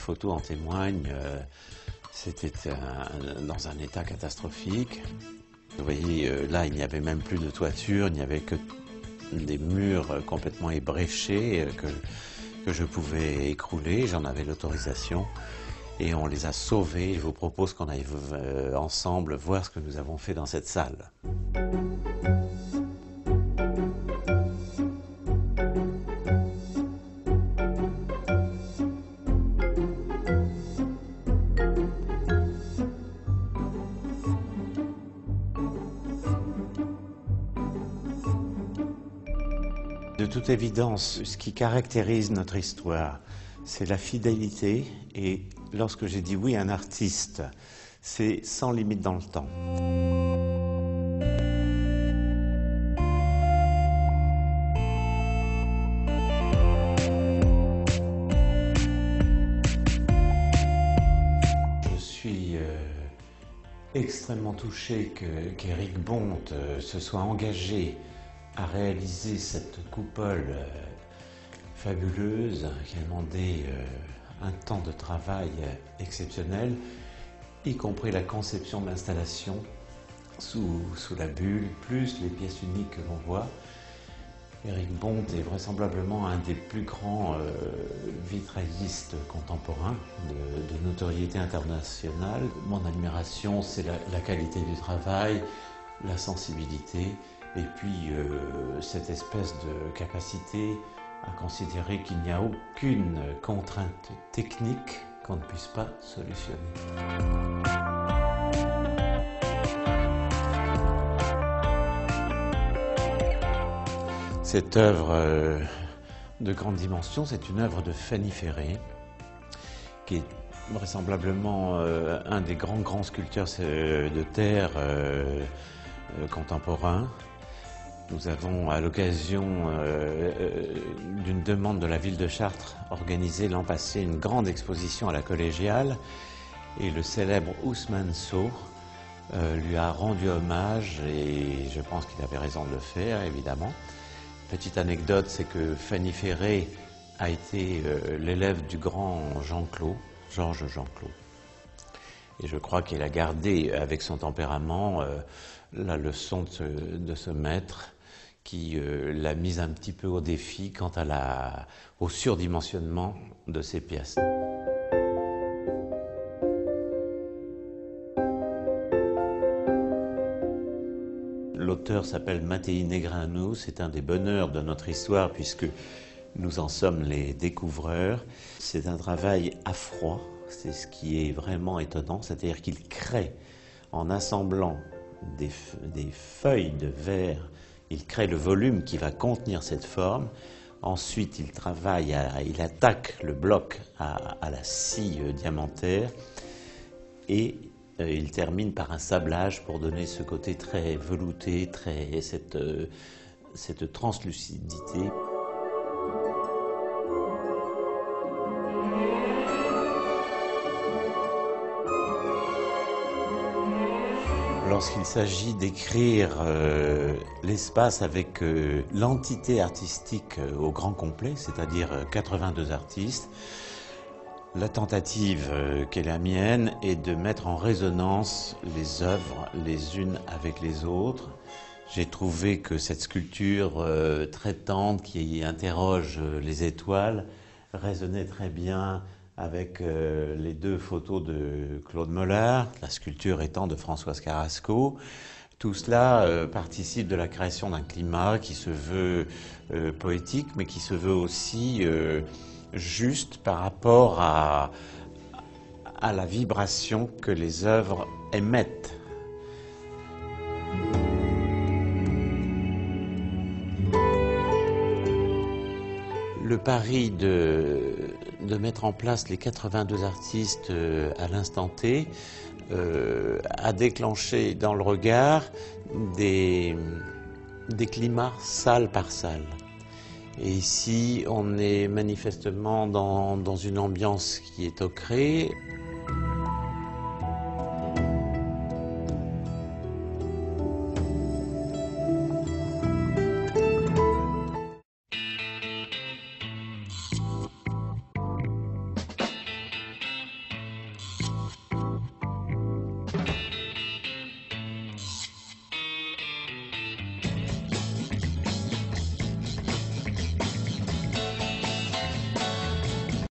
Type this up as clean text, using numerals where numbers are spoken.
photos en témoignent. C'était dans un état catastrophique. Vous voyez, là, il n'y avait même plus de toiture, il n'y avait que des murs complètement ébréchés que je pouvais écrouler. J'en avais l'autorisation et on les a sauvés. Je vous propose qu'on aille ensemble voir ce que nous avons fait dans cette salle. De toute évidence, ce qui caractérise notre histoire, c'est la fidélité. Et lorsque j'ai dit oui à un artiste, c'est sans limite dans le temps. Je suis extrêmement touché qu'Éric Bonte se soit engagé à réaliser cette coupole fabuleuse qui a demandé un temps de travail exceptionnel, y compris la conception de l'installation sous la bulle, plus les pièces uniques que l'on voit. Éric Bonte est vraisemblablement un des plus grands vitraillistes contemporains de notoriété internationale. Mon admiration, c'est la qualité du travail, la sensibilité, et puis cette espèce de capacité à considérer qu'il n'y a aucune contrainte technique qu'on ne puisse pas solutionner. Cette œuvre de grande dimension, c'est une œuvre de Fanny Ferré, qui est vraisemblablement un des grands sculpteurs de terre contemporains. Nous avons, à l'occasion d'une demande de la ville de Chartres, organisé l'an passé une grande exposition à la Collégiale, et le célèbre Ousmane Sow lui a rendu hommage, et je pense qu'il avait raison de le faire, évidemment. Petite anecdote, c'est que Fanny Ferré a été l'élève du grand Georges Jean-Claude. Et je crois qu'il a gardé, avec son tempérament, la leçon de ce maître qui l'a mise un petit peu au défi quant au surdimensionnement de ses pièces. L'auteur s'appelle Mattei Negreanu, c'est un des bonheurs de notre histoire puisque nous en sommes les découvreurs. C'est un travail à froid, c'est ce qui est vraiment étonnant, c'est-à-dire qu'il crée en assemblant des feuilles de verre, il crée le volume qui va contenir cette forme. Ensuite, il attaque le bloc à la scie diamantaire et il termine par un sablage pour donner ce côté très velouté, cette translucidité. Lorsqu'il s'agit d'écrire l'espace avec l'entité artistique au grand complet, c'est-à-dire 82 artistes, la tentative qui est la mienne est de mettre en résonance les œuvres les unes avec les autres. J'ai trouvé que cette sculpture très tendre qui interroge les étoiles résonnait très bien avec les deux photos de Claude Mollart, la sculpture étant de Françoise Carrasco. Tout cela participe de la création d'un climat qui se veut poétique, mais qui se veut aussi juste par rapport à la vibration que les œuvres émettent. Le pari de mettre en place les 82 artistes à l'instant T a déclenché dans le regard des climats salle par salle. Et ici, on est manifestement dans une ambiance qui est ocrée.